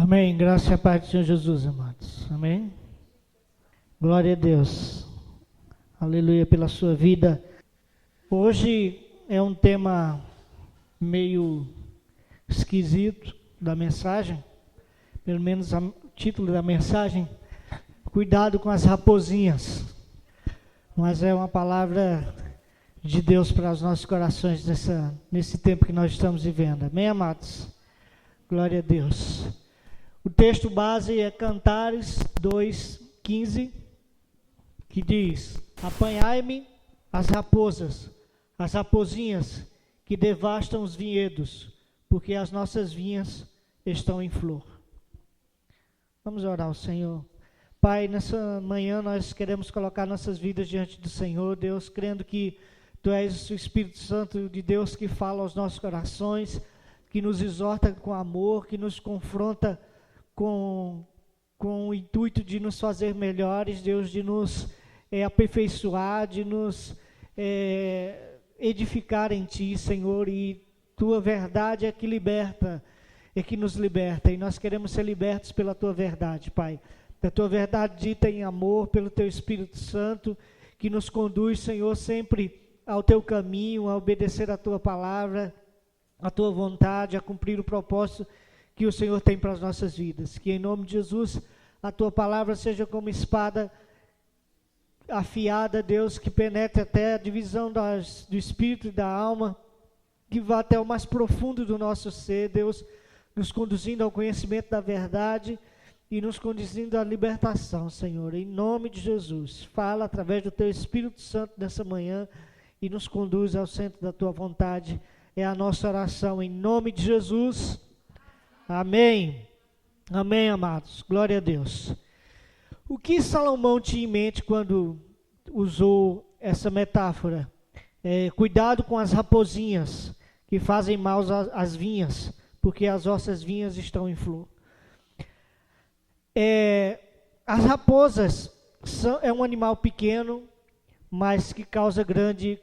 Amém. Graça e a paz do Senhor Jesus, amados. Amém. Glória a Deus. Aleluia pela sua vida. Hoje é um tema meio esquisito da mensagem. Pelo menos o título da mensagem. Cuidado com as raposinhas. Mas é uma palavra de Deus para os nossos corações nesse tempo que nós estamos vivendo. Amém, amados? Glória a Deus. O texto base é Cantares 2:15, que diz: apanhai-me as raposas, as raposinhas que devastam os vinhedos, porque as nossas vinhas estão em flor. Vamos orar ao Senhor. Pai, nessa manhã nós queremos colocar nossas vidas diante do Senhor, Deus, crendo que Tu és o Espírito Santo de Deus que fala aos nossos corações, que nos exorta com amor, que nos confronta com o intuito de nos fazer melhores, Deus, de nos aperfeiçoar, de nos edificar em Ti, Senhor, e Tua verdade é que liberta, é que nos liberta, e nós queremos ser libertos pela Tua verdade, Pai, da Tua verdade dita em amor, pelo Teu Espírito Santo, que nos conduz, Senhor, sempre ao Teu caminho, a obedecer a Tua palavra, a Tua vontade, a cumprir o propósito que o Senhor tem para as nossas vidas. Que em nome de Jesus, a Tua palavra seja como espada afiada, Deus, que penetre até a divisão do espírito e da alma, que vá até o mais profundo do nosso ser, Deus, nos conduzindo ao conhecimento da verdade e nos conduzindo à libertação, Senhor. Em nome de Jesus, fala através do Teu Espírito Santo nessa manhã e nos conduz ao centro da Tua vontade. É a nossa oração em nome de Jesus. Amém. Amém, amados. Glória a Deus. O que Salomão tinha em mente quando usou essa metáfora? Cuidado com as raposinhas que fazem mal às vinhas, porque as vossas vinhas estão em flor. As raposas é um animal pequeno, mas que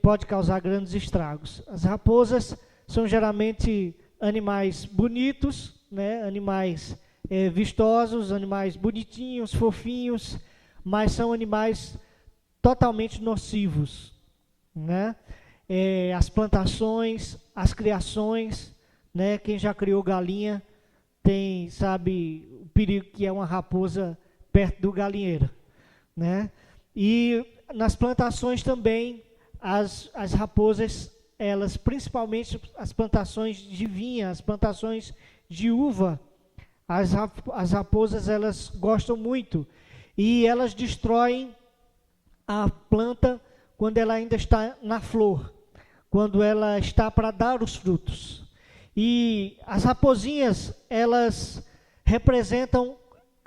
pode causar grandes estragos. As raposas são geralmente animais bonitos, né? Animais vistosos, animais bonitinhos, fofinhos, mas são animais totalmente nocivos, né? As plantações, as criações, né? Quem já criou galinha sabe o perigo que é uma raposa perto do galinheiro, né? E nas plantações também, as raposas, elas, principalmente as plantações de vinha, as plantações de uva, as raposas, elas gostam muito, e elas destroem a planta quando ela ainda está na flor, quando ela está para dar os frutos. E as raposinhas, elas representam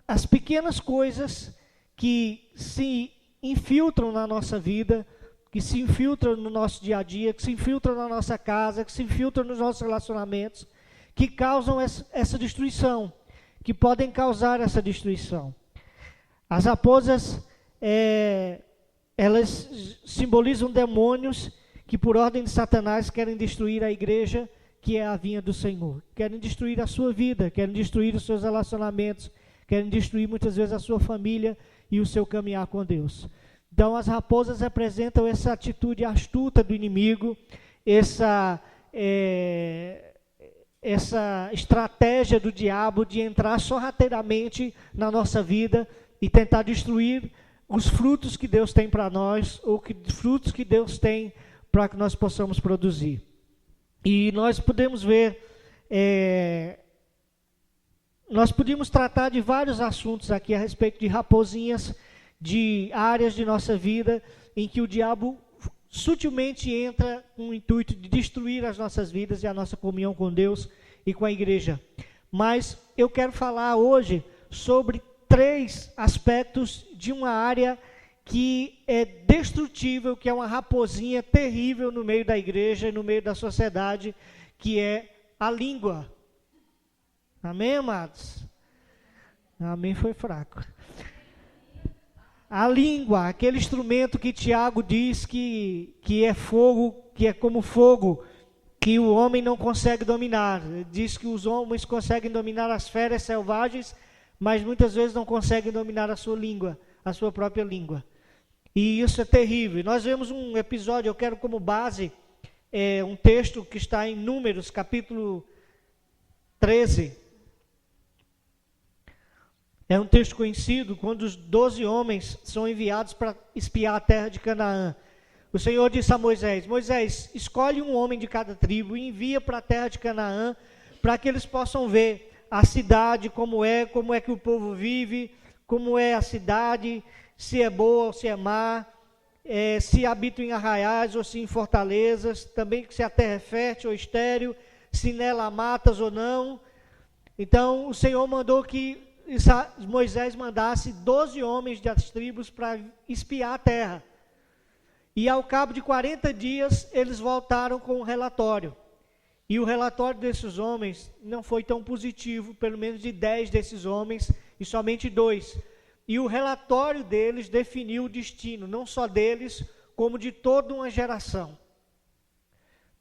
as pequenas coisas que se infiltram na nossa vida, que se infiltram no nosso dia a dia, que se infiltram na nossa casa, que se infiltram nos nossos relacionamentos, que causam essa destruição, que podem causar essa destruição. As raposas, elas simbolizam demônios que por ordem de Satanás querem destruir a igreja, que é a vinha do Senhor. Querem destruir a sua vida, querem destruir os seus relacionamentos, querem destruir muitas vezes a sua família e o seu caminhar com Deus. Então as raposas representam essa atitude astuta do inimigo, essa estratégia do diabo de entrar sorrateiramente na nossa vida e tentar destruir os frutos que Deus tem para nós, ou frutos que Deus tem para que nós possamos produzir. E nós podemos ver, nós podíamos tratar de vários assuntos aqui a respeito de raposinhas, de áreas de nossa vida em que o diabo sutilmente entra com o intuito de destruir as nossas vidas e a nossa comunhão com Deus e com a igreja. Mas eu quero falar hoje sobre 3 aspectos de uma área que é destrutível, que é uma raposinha terrível no meio da igreja e no meio da sociedade, que é a língua. Amém, amados? Amém foi fraco. A língua, aquele instrumento que Tiago diz que é fogo, que é como fogo, que que o homem não consegue dominar. Diz que os homens conseguem dominar as feras selvagens, mas muitas vezes não conseguem dominar a sua língua, a sua própria língua. E isso é terrível. Nós vemos um episódio, eu quero como base um texto que está em Números, capítulo 13. É um texto conhecido, quando os 12 homens são enviados para espiar a terra de Canaã. O Senhor disse a Moisés: Moisés, escolhe um homem de cada tribo e envia para a terra de Canaã, para que eles possam ver a cidade, como é que o povo vive, como é a cidade, se é boa ou se é má, se habitam em arraiais ou se em fortalezas, também se a terra é fértil ou estéril, se nela há matas ou não. Então o Senhor mandou que Moisés mandasse 12 homens das tribos para espiar a terra. E ao cabo de 40 dias, eles voltaram com um relatório. E o relatório desses homens não foi tão positivo, pelo menos de 10 desses homens, e somente 2. E o relatório deles definiu o destino, não só deles, como de toda uma geração.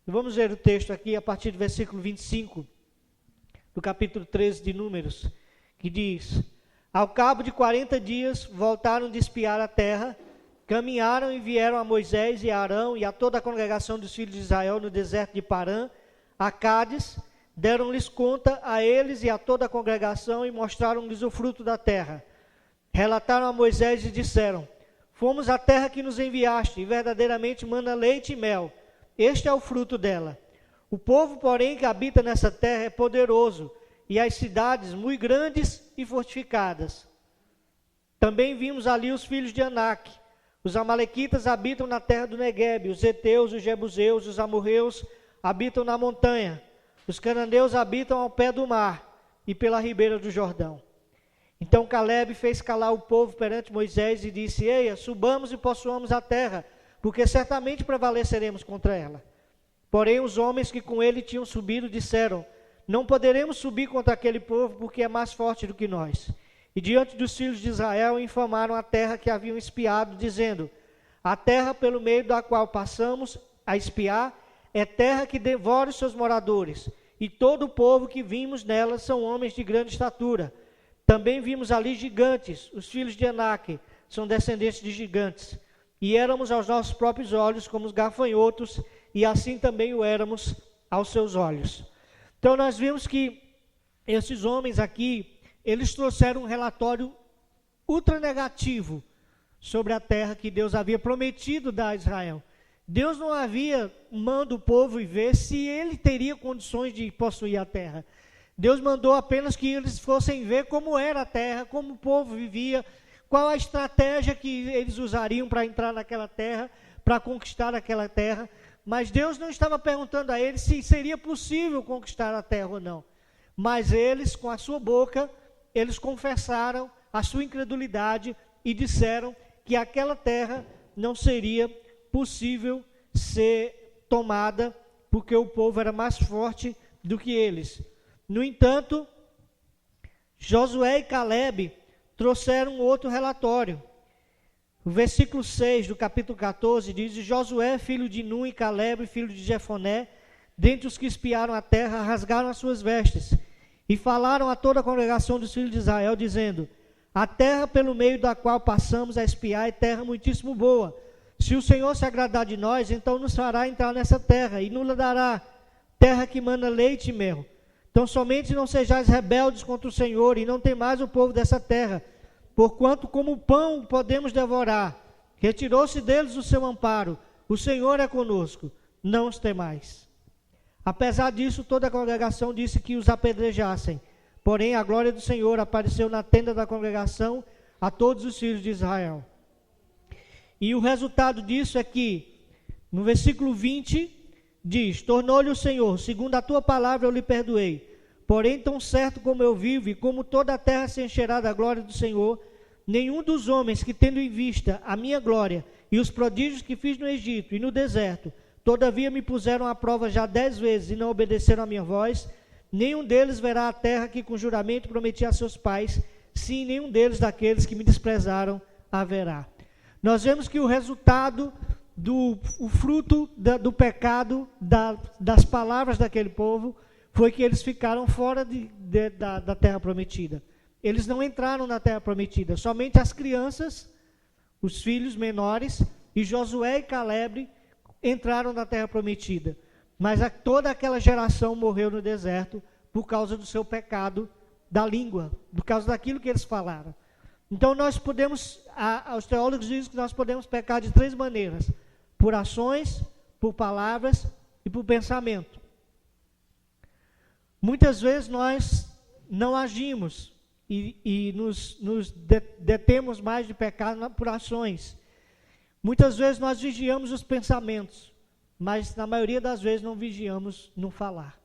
Vamos ver o texto aqui, a partir do versículo 25, do capítulo 13 de Números, que diz: Ao cabo de 40 dias, voltaram de espiar a terra, caminharam e vieram a Moisés e a Arão e a toda a congregação dos filhos de Israel no deserto de Parã, a Cádiz, deram-lhes conta a eles e a toda a congregação e mostraram-lhes o fruto da terra. Relataram a Moisés e disseram: Fomos à terra que nos enviaste, e verdadeiramente mana leite e mel. Este é o fruto dela. O povo, porém, que habita nessa terra é poderoso, e as cidades muito grandes e fortificadas. Também vimos ali os filhos de Anak. Os amalequitas habitam na terra do Neguebe, os heteus, os jebuseus, os amorreus habitam na montanha. Os cananeus habitam ao pé do mar e pela ribeira do Jordão. Então Calebe fez calar o povo perante Moisés e disse: Eia, subamos e possuamos a terra, porque certamente prevaleceremos contra ela. Porém os homens que com ele tinham subido disseram: Não poderemos subir contra aquele povo, porque é mais forte do que nós. E diante dos filhos de Israel infamaram a terra que haviam espiado, dizendo: A terra pelo meio da qual passamos a espiar é terra que devora os seus moradores, e todo o povo que vimos nela são homens de grande estatura. Também vimos ali gigantes, os filhos de Anak, são descendentes de gigantes. E éramos aos nossos próprios olhos como os gafanhotos, e assim também o éramos aos seus olhos. Então nós vimos que esses homens aqui, eles trouxeram um relatório ultra negativo sobre a terra que Deus havia prometido dar a Israel. Deus não havia mandado o povo ir ver se ele teria condições de possuir a terra. Deus mandou apenas que eles fossem ver como era a terra, como o povo vivia, qual a estratégia que eles usariam para entrar naquela terra, para conquistar aquela terra. Mas Deus não estava perguntando a eles se seria possível conquistar a terra ou não. Mas eles, com a sua boca, eles confessaram a sua incredulidade e disseram que aquela terra não seria possível ser tomada, porque o povo era mais forte do que eles. No entanto, Josué e Calebe trouxeram outro relatório. O versículo 6 do capítulo 14 diz: Josué, filho de Nun, e Calebe, filho de Jefoné, dentre os que espiaram a terra, rasgaram as suas vestes e falaram a toda a congregação dos filhos de Israel, dizendo: A terra pelo meio da qual passamos a espiar é terra muitíssimo boa. Se o Senhor se agradar de nós, então nos fará entrar nessa terra e nos dará terra que mana leite e mel. Então somente não sejais rebeldes contra o Senhor e não temais o povo dessa terra, porquanto como pão podemos devorar. Retirou-se deles o seu amparo. O Senhor é conosco, não os temais. Apesar disso, toda a congregação disse que os apedrejassem. Porém, a glória do Senhor apareceu na tenda da congregação a todos os filhos de Israel. E o resultado disso é que, no versículo 20, diz: Tornou-lhe o Senhor, segundo a tua palavra eu lhe perdoei. Porém, tão certo como eu vivo, e como toda a terra se encherá da glória do Senhor, nenhum dos homens que, tendo em vista a minha glória e os prodígios que fiz no Egito e no deserto, todavia me puseram à prova já 10 vezes e não obedeceram a minha voz, nenhum deles verá a terra que com juramento prometi a seus pais, sim, nenhum deles daqueles que me desprezaram haverá. Nós vemos que o resultado o fruto do pecado, das palavras daquele povo, foi que eles ficaram fora da terra prometida. Eles não entraram na terra prometida, somente as crianças, os filhos menores, e Josué e Caleb entraram na terra prometida. Mas toda aquela geração morreu no deserto por causa do seu pecado da língua, por causa daquilo que eles falaram. Então nós podemos, os teólogos dizem que nós podemos pecar de 3 maneiras: por ações, por palavras e por pensamento. Muitas vezes nós não agimos e nos detemos mais de pecar por ações. Muitas vezes nós vigiamos os pensamentos, mas na maioria das vezes não vigiamos no falar.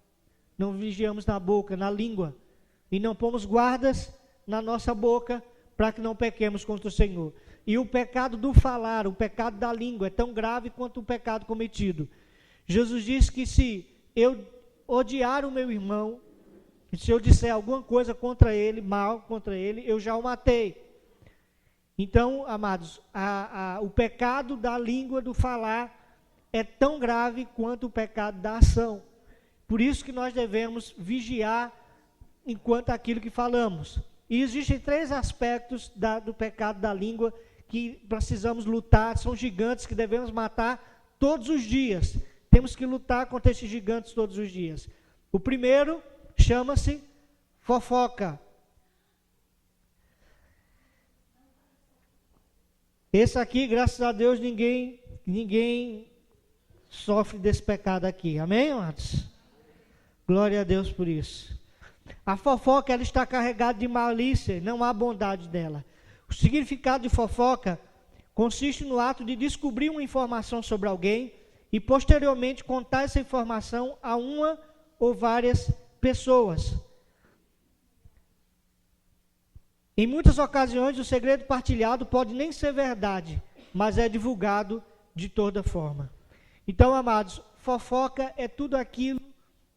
Não vigiamos na boca, na língua. E não pomos guardas na nossa boca para que não pequemos contra o Senhor. E o pecado do falar, o pecado da língua é tão grave quanto o pecado cometido. Jesus disse que se eu odiar o meu irmão, se eu disser alguma coisa contra ele, mal contra ele, eu já o matei. Então, amados, o pecado da língua, do falar, é tão grave quanto o pecado da ação. Por isso que nós devemos vigiar enquanto aquilo que falamos. E existem 3 aspectos do pecado da língua que precisamos lutar, são gigantes que devemos matar todos os dias. Temos que lutar contra esses gigantes todos os dias. O primeiro chama-se fofoca. Esse aqui, graças a Deus, ninguém sofre desse pecado aqui. Amém, amados? Glória a Deus por isso. A fofoca, ela está carregada de malícia, não há bondade dela. O significado de fofoca consiste no ato de descobrir uma informação sobre alguém e posteriormente contar essa informação a uma ou várias pessoas. Em muitas ocasiões, o segredo partilhado pode nem ser verdade, mas é divulgado de toda forma. Então, amados, fofoca é tudo aquilo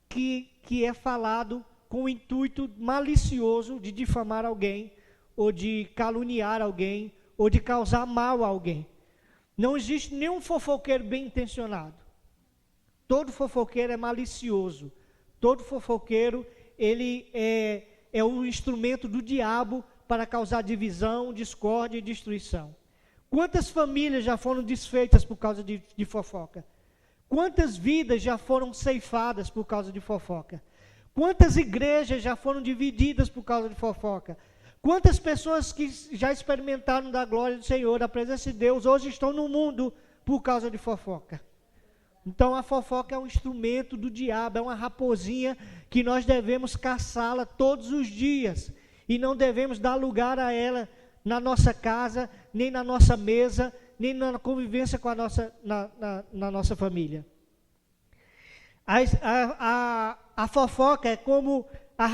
que é falado com o intuito malicioso de difamar alguém, ou de caluniar alguém, ou de causar mal a alguém. Não existe nenhum fofoqueiro bem intencionado. Todo fofoqueiro é malicioso. Todo fofoqueiro, ele é um instrumento do diabo para causar divisão, discórdia e destruição. Quantas famílias já foram desfeitas por causa de fofoca? Quantas vidas já foram ceifadas por causa de fofoca? Quantas igrejas já foram divididas por causa de fofoca? Quantas pessoas que já experimentaram da glória do Senhor, da presença de Deus, hoje estão no mundo por causa de fofoca? Então a fofoca é um instrumento do diabo, é uma raposinha que nós devemos caçá-la todos os dias. E não devemos dar lugar a ela na nossa casa, nem na nossa mesa, nem na convivência com na nossa família. A fofoca é como as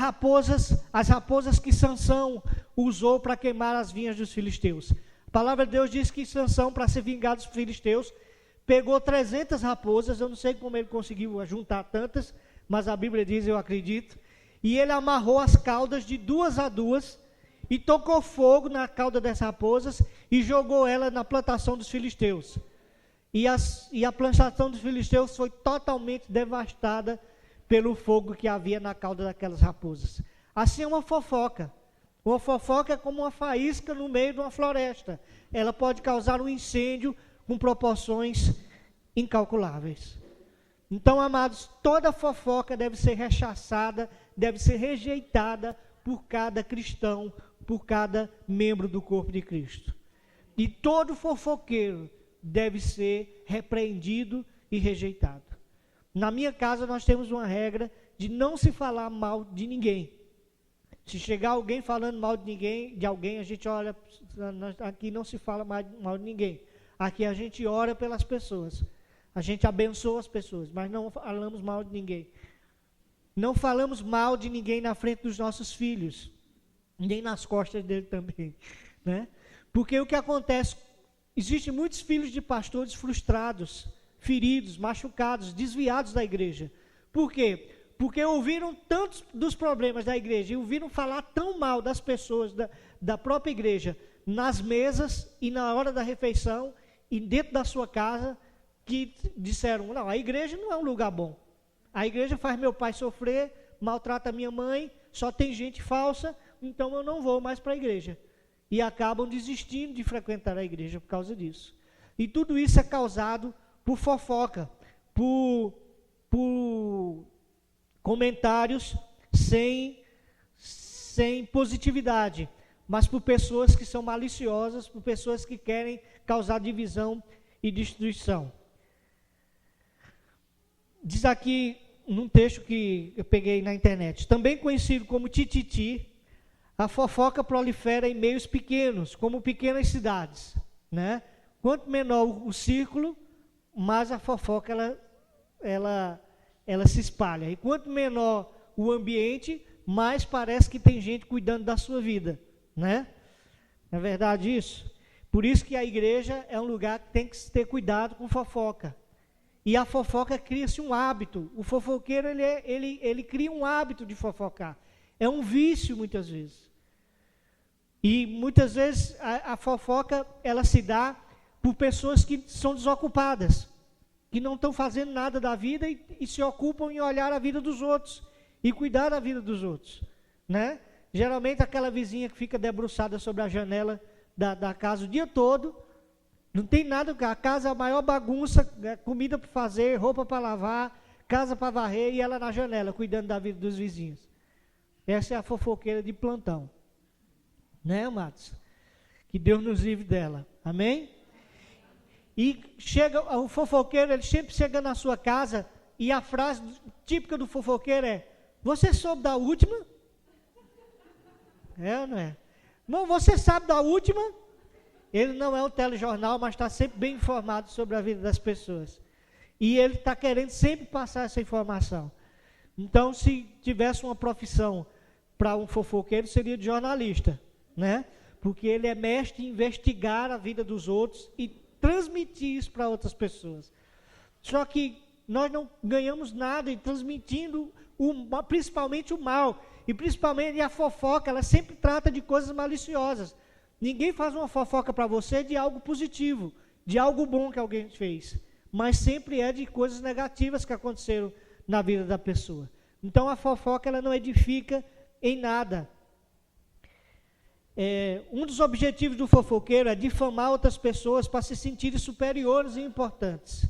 raposas que Sansão usou para queimar as vinhas dos filisteus. A palavra de Deus diz que Sansão, para se vingar dos filisteus, pegou 300 raposas, eu não sei como ele conseguiu juntar tantas, mas a Bíblia diz, eu acredito, e ele amarrou as caudas de 2 a 2 e tocou fogo na cauda dessas raposas e jogou ela na plantação dos filisteus. E a plantação dos filisteus foi totalmente devastada pelo fogo que havia na cauda daquelas raposas. Assim é uma fofoca. Uma fofoca é como uma faísca no meio de uma floresta. Ela pode causar um incêndio com proporções incalculáveis. Então, amados, toda fofoca deve ser rechaçada, deve ser rejeitada por cada cristão, por cada membro do corpo de Cristo. E todo fofoqueiro deve ser repreendido e rejeitado. Na minha casa nós temos uma regra de não se falar mal de ninguém. Se chegar alguém falando mal de alguém, a gente olha, aqui não se fala mal de ninguém. Aqui a gente ora pelas pessoas. A gente abençoa as pessoas, mas não falamos mal de ninguém. Não falamos mal de ninguém na frente dos nossos filhos, nem nas costas dele também, né? Porque o que acontece, existem muitos filhos de pastores frustrados, feridos, machucados, desviados da igreja. Por quê? Porque ouviram tantos dos problemas da igreja e ouviram falar tão mal das pessoas da própria igreja nas mesas e na hora da refeição e dentro da sua casa, que disseram, não, a igreja não é um lugar bom. A igreja faz meu pai sofrer, maltrata minha mãe, só tem gente falsa, então eu não vou mais para a igreja. E acabam desistindo de frequentar a igreja por causa disso. E tudo isso é causado por fofoca, por comentários sem positividade, mas por pessoas que são maliciosas, por pessoas que querem causar divisão e destruição. Diz aqui num texto que eu peguei na internet, também conhecido como tititi, a fofoca prolifera em meios pequenos, como pequenas cidades, né? Quanto menor o círculo, mais a fofoca ela se espalha. E quanto menor o ambiente, mais parece que tem gente cuidando da sua vida, né? Não é verdade isso? Por isso que a igreja é um lugar que tem que ter cuidado com fofoca. E a fofoca cria-se um hábito. O fofoqueiro, ele cria um hábito de fofocar. É um vício, muitas vezes. E muitas vezes a fofoca, ela se dá por pessoas que são desocupadas, que não estão fazendo nada da vida e se ocupam em olhar a vida dos outros e cuidar da vida dos outros, né? Geralmente aquela vizinha que fica debruçada sobre a janela da casa o dia todo, não tem nada, a casa é a maior bagunça, comida para fazer, roupa para lavar, casa para varrer e ela na janela, cuidando da vida dos vizinhos. Essa é a fofoqueira de plantão, né, amados? Que Deus nos livre dela, amém? E chega, o fofoqueiro, ele sempre chega na sua casa e a frase típica do fofoqueiro é: você soube da última? É ou não é? Irmão, você sabe da última? Ele não é um telejornal, mas está sempre bem informado sobre a vida das pessoas. E ele está querendo sempre passar essa informação. Então, se tivesse uma profissão para um fofoqueiro, seria de jornalista, né? Porque ele é mestre em investigar a vida dos outros e transmitir isso para outras pessoas. Só que nós não ganhamos nada em transmitindo principalmente o mal. E principalmente a fofoca, ela sempre trata de coisas maliciosas. Ninguém faz uma fofoca para você de algo positivo, de algo bom que alguém fez. Mas sempre é de coisas negativas que aconteceram na vida da pessoa. Então a fofoca, ela não edifica em nada. Um dos objetivos do fofoqueiro é difamar outras pessoas para se sentirem superiores e importantes.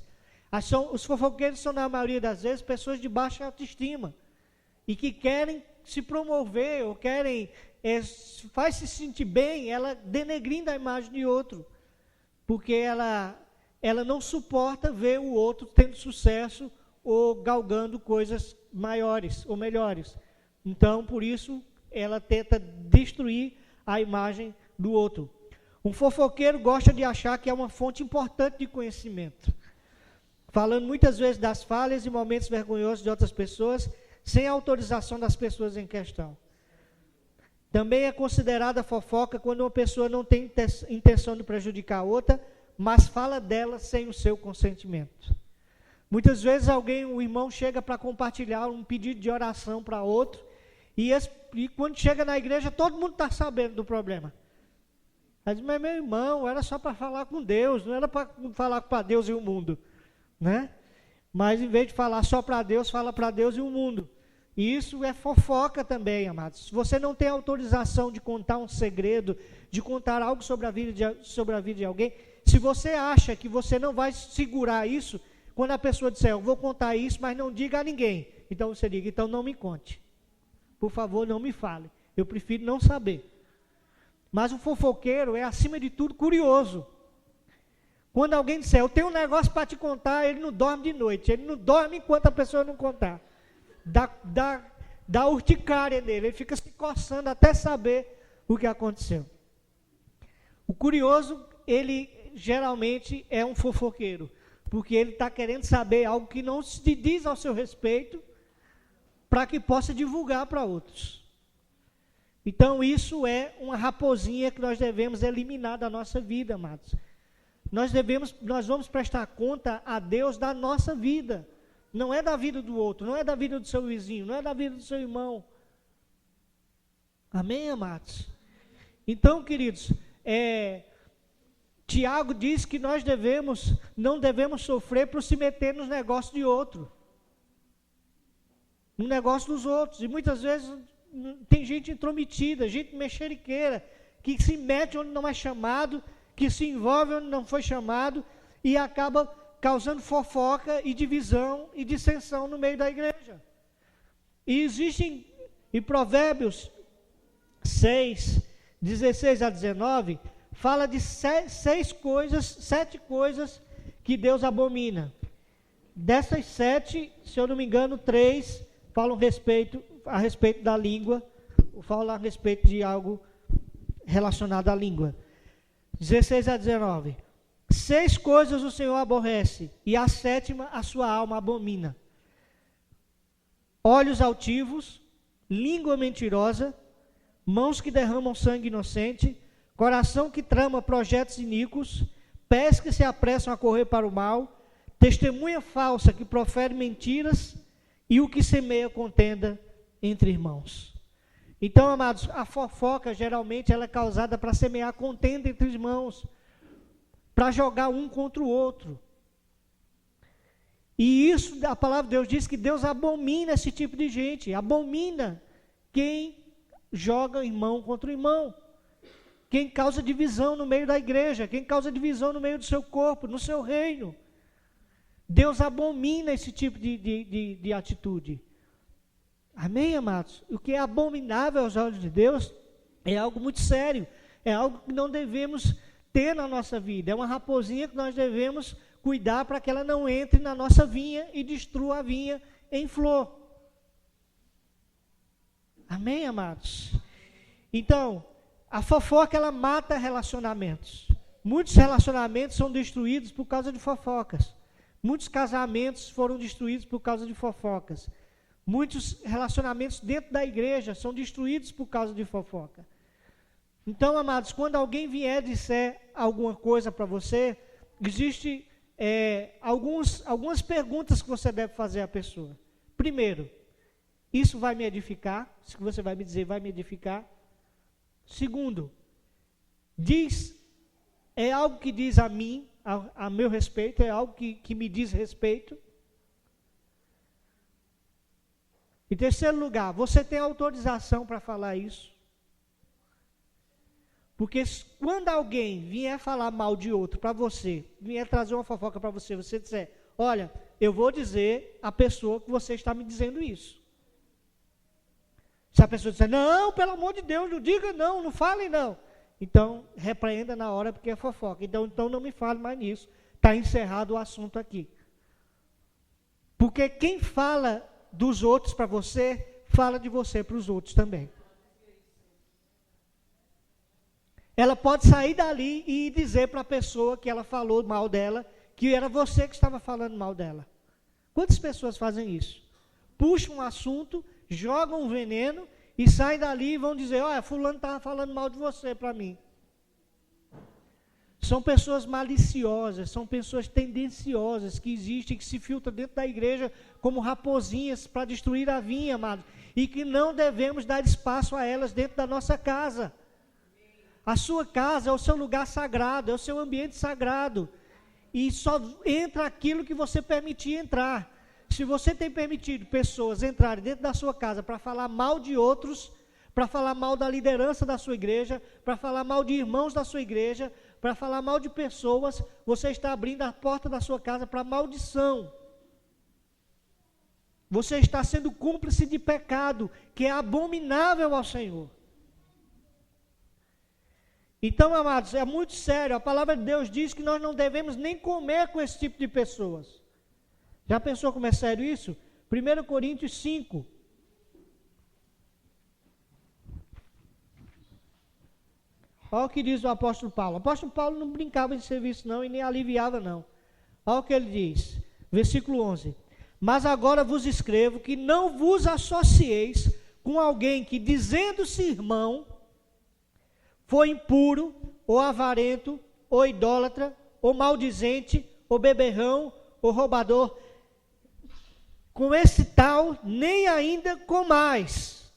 Os fofoqueiros são, na maioria das vezes, pessoas de baixa autoestima e que querem se promover ou querem faz se sentir bem, ela denegrindo a imagem de outro, porque ela não suporta ver o outro tendo sucesso ou galgando coisas maiores ou melhores. Então, por isso, ela tenta destruir a imagem do outro. Um fofoqueiro gosta de achar que é uma fonte importante de conhecimento, falando muitas vezes das falhas e momentos vergonhosos de outras pessoas, sem autorização das pessoas em questão. Também é considerada fofoca quando uma pessoa não tem intenção de prejudicar a outra, mas fala dela sem o seu consentimento. Muitas vezes o irmão chega para compartilhar um pedido de oração para outro, e quando chega na igreja, todo mundo está sabendo do problema. Aí diz, mas meu irmão, era só para falar com Deus, não era para falar para Deus e o mundo, né? Mas em vez de falar só para Deus, fala para Deus e o mundo. E isso é fofoca também, amados. Se você não tem autorização de contar um segredo, de contar algo sobre a vida de alguém, se você acha que você não vai segurar isso, quando a pessoa disser, eu vou contar isso, mas não diga a ninguém, então você diga, então não me conte. Por favor, não me fale. Eu prefiro não saber. Mas o fofoqueiro é, acima de tudo, curioso. Quando alguém disser, eu tenho um negócio para te contar, ele não dorme de noite. Ele não dorme enquanto a pessoa não contar. Dá urticária nele. Ele fica se coçando até saber o que aconteceu. O curioso, ele geralmente é um fofoqueiro. Porque ele está querendo saber algo que não se diz ao seu respeito, para que possa divulgar para outros. Então isso é uma raposinha que nós devemos eliminar da nossa vida, amados. Nós vamos prestar conta a Deus da nossa vida. Não é da vida do outro, não é da vida do seu vizinho, não é da vida do seu irmão. Amém, amados? Então, queridos, Tiago diz que nós não devemos sofrer por se meter nos negócios de outro. No negócio dos outros. E muitas vezes tem gente intrometida, gente mexeriqueira, que se mete onde não é chamado, que se envolve onde não foi chamado e acaba causando fofoca e divisão e dissensão no meio da igreja. E existem, em Provérbios 6, 16 a 19, fala de 7 coisas que Deus abomina. Dessas 7, se eu não me engano, 3 falam a respeito da língua, ou falam a respeito de algo relacionado à língua. 16 a 19. 6 coisas o Senhor aborrece, e a 7ª a sua alma abomina: olhos altivos, língua mentirosa, mãos que derramam sangue inocente, coração que trama projetos iníquos, pés que se apressam a correr para o mal, testemunha falsa que profere mentiras, e o que semeia contenda entre irmãos. Então, amados, a fofoca geralmente ela é causada para semear contenda entre irmãos, para jogar um contra o outro. E isso, a palavra de Deus diz que Deus abomina esse tipo de gente, abomina quem joga irmão contra o irmão, quem causa divisão no meio da igreja, quem causa divisão no meio do seu corpo, no seu reino. Deus abomina esse tipo de atitude. Amém, amados? O que é abominável aos olhos de Deus é algo muito sério, é algo que não devemos ter na nossa vida, é uma raposinha que nós devemos cuidar para que ela não entre na nossa vinha e destrua a vinha em flor. Amém, amados? Então, a fofoca ela mata relacionamentos. Muitos relacionamentos são destruídos por causa de fofocas. Muitos casamentos foram destruídos por causa de fofocas. Muitos relacionamentos dentro da igreja são destruídos por causa de fofoca. Então, amados, quando alguém vier dizer alguma coisa para você, existe algumas perguntas que você deve fazer à pessoa. Primeiro, isso vai me edificar? Isso que você vai me dizer vai me edificar? Segundo, é algo que diz a mim, a meu respeito, é algo que me diz respeito? Em terceiro lugar, você tem autorização para falar isso? Porque quando alguém vier falar mal de outro para você, vier trazer uma fofoca para você, você disser, olha, eu vou dizer à pessoa que você está me dizendo isso. Se a pessoa disser, não, pelo amor de Deus, não diga não, não fale não. Então, repreenda na hora porque é fofoca. Então não me fale mais nisso. Está encerrado o assunto aqui. Porque quem fala dos outros para você, fala de você para os outros também. Ela pode sair dali e dizer para a pessoa que ela falou mal dela, que era você que estava falando mal dela. Quantas pessoas fazem isso? Puxam um assunto, jogam um veneno e saem dali e vão dizer, olha, fulano estava falando mal de você para mim. São pessoas maliciosas, são pessoas tendenciosas que existem, que se filtram dentro da igreja como raposinhas para destruir a vinha, amados. E que não devemos dar espaço a elas dentro da nossa casa. A sua casa é o seu lugar sagrado, é o seu ambiente sagrado. E só entra aquilo que você permitir entrar. Se você tem permitido pessoas entrarem dentro da sua casa para falar mal de outros, para falar mal da liderança da sua igreja, para falar mal de irmãos da sua igreja, para falar mal de pessoas, você está abrindo a porta da sua casa para maldição. Você está sendo cúmplice de pecado, que é abominável ao Senhor. Então, amados, é muito sério. A palavra de Deus diz que nós não devemos nem comer com esse tipo de pessoas. Já pensou como é sério isso? 1 Coríntios 5. Olha o que diz o apóstolo Paulo. O apóstolo Paulo não brincava de serviço não e nem aliviava não. Olha o que ele diz. Versículo 11. Mas agora vos escrevo que não vos associeis com alguém que, dizendo-se irmão, foi impuro, ou avarento, ou idólatra, ou maldizente, ou beberrão, ou roubador. Com esse tal, nem ainda comais.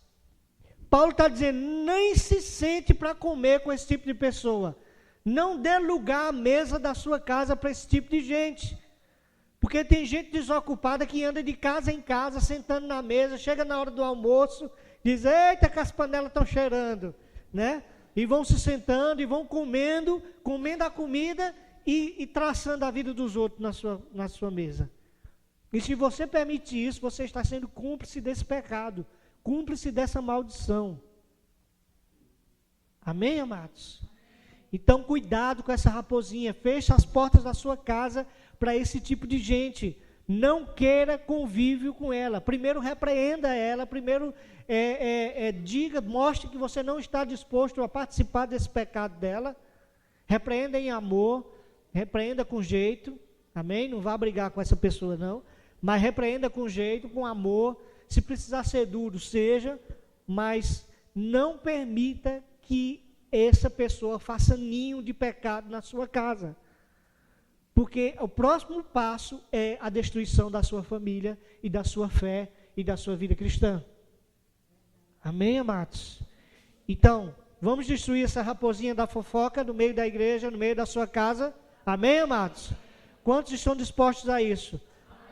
Paulo está dizendo, nem se sente para comer com esse tipo de pessoa. Não dê lugar à mesa da sua casa para esse tipo de gente. Porque tem gente desocupada que anda de casa em casa, sentando na mesa, chega na hora do almoço, diz, eita, que as panelas estão cheirando, né? E vão se sentando e vão comendo a comida e traçando a vida dos outros na sua mesa. E se você permitir isso, você está sendo cúmplice desse pecado, cúmplice dessa maldição. Amém, amados? Então, cuidado com essa raposinha, feche as portas da sua casa para esse tipo de gente. Não queira convívio com ela. Primeiro repreenda ela, primeiro diga, mostre que você não está disposto a participar desse pecado dela. Repreenda em amor, repreenda com jeito, amém? Não vá brigar com essa pessoa não, mas repreenda com jeito, com amor. Se precisar ser duro, seja, mas não permita que essa pessoa faça ninho de pecado na sua casa. Porque o próximo passo é a destruição da sua família e da sua fé e da sua vida cristã. Amém, amados? Então, vamos destruir essa raposinha da fofoca no meio da igreja, no meio da sua casa. Amém, amados? Quantos estão dispostos a isso?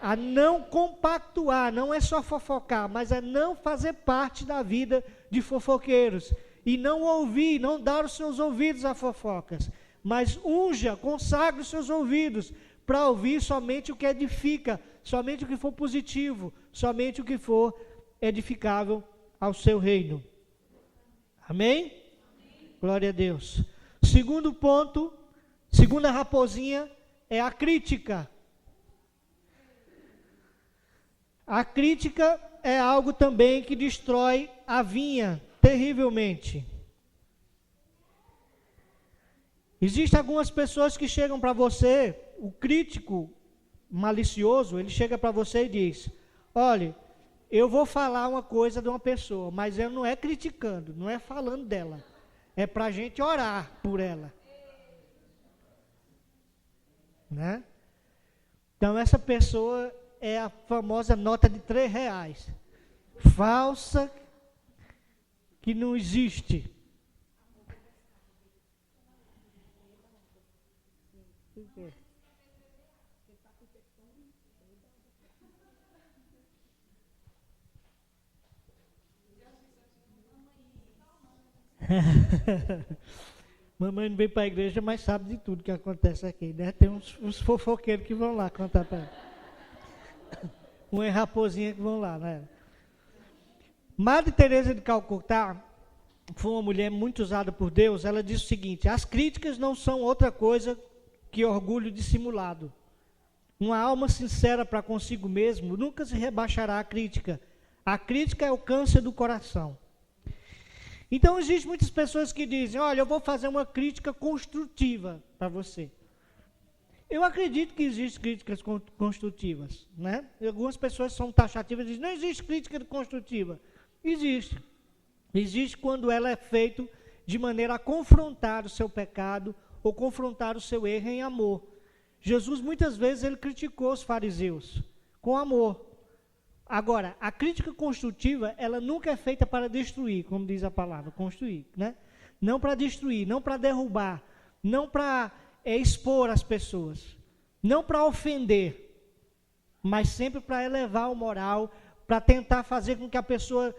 A não compactuar, não é só fofocar, mas é não fazer parte da vida de fofoqueiros. E não ouvir, não dar os seus ouvidos a fofocas. Mas unja, consagre os seus ouvidos para ouvir somente o que edifica, somente o que for positivo, somente o que for edificável ao seu reino. Amém? Amém. Glória a Deus. Segundo ponto, segunda raposinha é a crítica. A crítica é algo também que destrói a vinha terrivelmente. Existem algumas pessoas que chegam para você, o crítico malicioso, ele chega para você e diz, olha, eu vou falar uma coisa de uma pessoa, mas eu não é criticando, não é falando dela, é para a gente orar por ela. Né? Então essa pessoa é a famosa nota de R$3, falsa, que não existe. Mamãe não veio para a igreja, mas sabe de tudo que acontece aqui, né? Tem uns fofoqueiros que vão lá contar para ela. Uma raposinha que vão lá, né? Madre Teresa de Calcutá foi uma mulher muito usada por Deus. Ela disse o seguinte: as críticas não são outra coisa que orgulho dissimulado. Uma alma sincera para consigo mesmo nunca se rebaixará à crítica. A crítica é o câncer do coração. Então, existem muitas pessoas que dizem, olha, eu vou fazer uma crítica construtiva para você. Eu acredito que existem críticas construtivas, né? Algumas pessoas são taxativas e dizem, não existe crítica construtiva. Existe. Existe quando ela é feita de maneira a confrontar o seu pecado ou confrontar o seu erro em amor. Jesus, muitas vezes, ele criticou os fariseus com amor. Agora, a crítica construtiva, ela nunca é feita para destruir, como diz a palavra, construir, né? Não para destruir, não para derrubar, não para expor as pessoas, não para ofender, mas sempre para elevar o moral, para tentar fazer com que a pessoa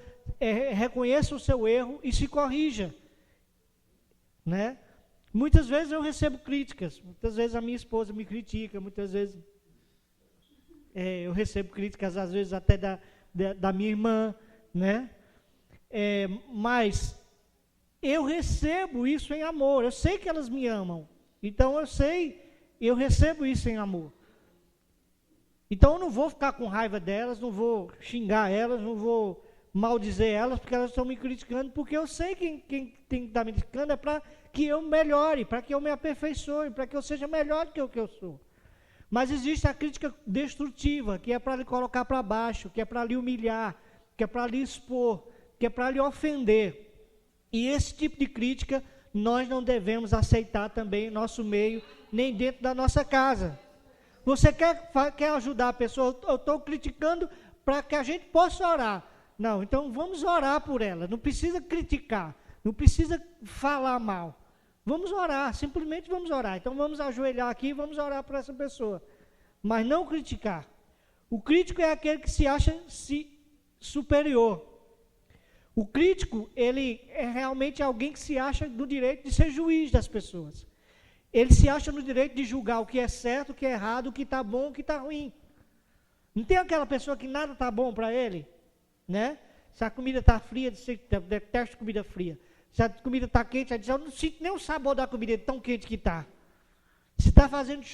reconheça o seu erro e se corrija, né? Muitas vezes eu recebo críticas, muitas vezes a minha esposa me critica, muitas vezes eu recebo críticas, às vezes até da minha irmã, né? Mas eu recebo isso em amor, eu sei que elas me amam, então eu recebo isso em amor. Então eu não vou ficar com raiva delas, não vou xingar elas, não vou maldizer elas, porque elas estão me criticando, porque eu sei que quem tem que estar me criticando é para que eu melhore, para que eu me aperfeiçoe, para que eu seja melhor do que o que eu sou. Mas existe a crítica destrutiva, que é para lhe colocar para baixo, que é para lhe humilhar, que é para lhe expor, que é para lhe ofender. E esse tipo de crítica nós não devemos aceitar também em nosso meio, nem dentro da nossa casa. Você quer ajudar a pessoa? Eu estou criticando para que a gente possa orar. Não, então vamos orar por ela. Não precisa criticar, não precisa falar mal, Vamos orar, simplesmente vamos orar. Então vamos ajoelhar aqui e vamos orar por essa pessoa. Mas não criticar. O crítico é aquele que se acha superior. O crítico, ele é realmente alguém que se acha no direito de ser juiz das pessoas. Ele se acha no direito de julgar o que é certo, o que é errado, o que está bom, o que está ruim. Não tem aquela pessoa que nada está bom para ele, né? Se a comida está fria, eu detesto comida fria. Se a comida está quente, eu não sinto nem o sabor da comida, tão quente que está. Se está fazendo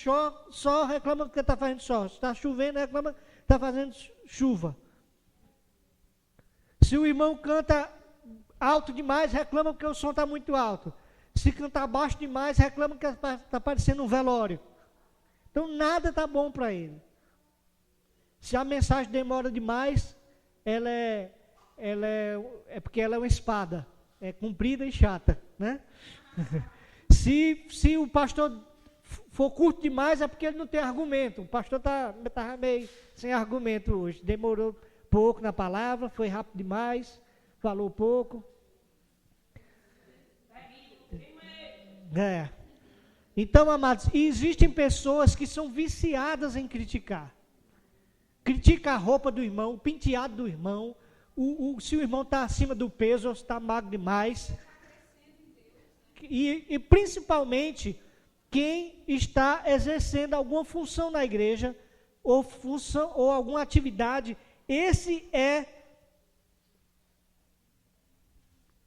sol, reclama porque está fazendo sol. Se está chovendo, reclama que está fazendo chuva. Se o irmão canta alto demais, reclama porque o som está muito alto. Se cantar baixo demais, reclama que está parecendo um velório. Então nada está bom para ele. Se a mensagem demora demais, é porque ela é uma espada. É comprida e chata, né? Se o pastor for curto demais, é porque ele não tem argumento. O pastor está meio sem argumento hoje. Demorou pouco na palavra, foi rápido demais, falou pouco. Então, amados, existem pessoas que são viciadas em criticar. Critica a roupa do irmão, o penteado do irmão, se o irmão está acima do peso ou está magro demais. E principalmente quem está exercendo alguma função na igreja ou alguma atividade, esse é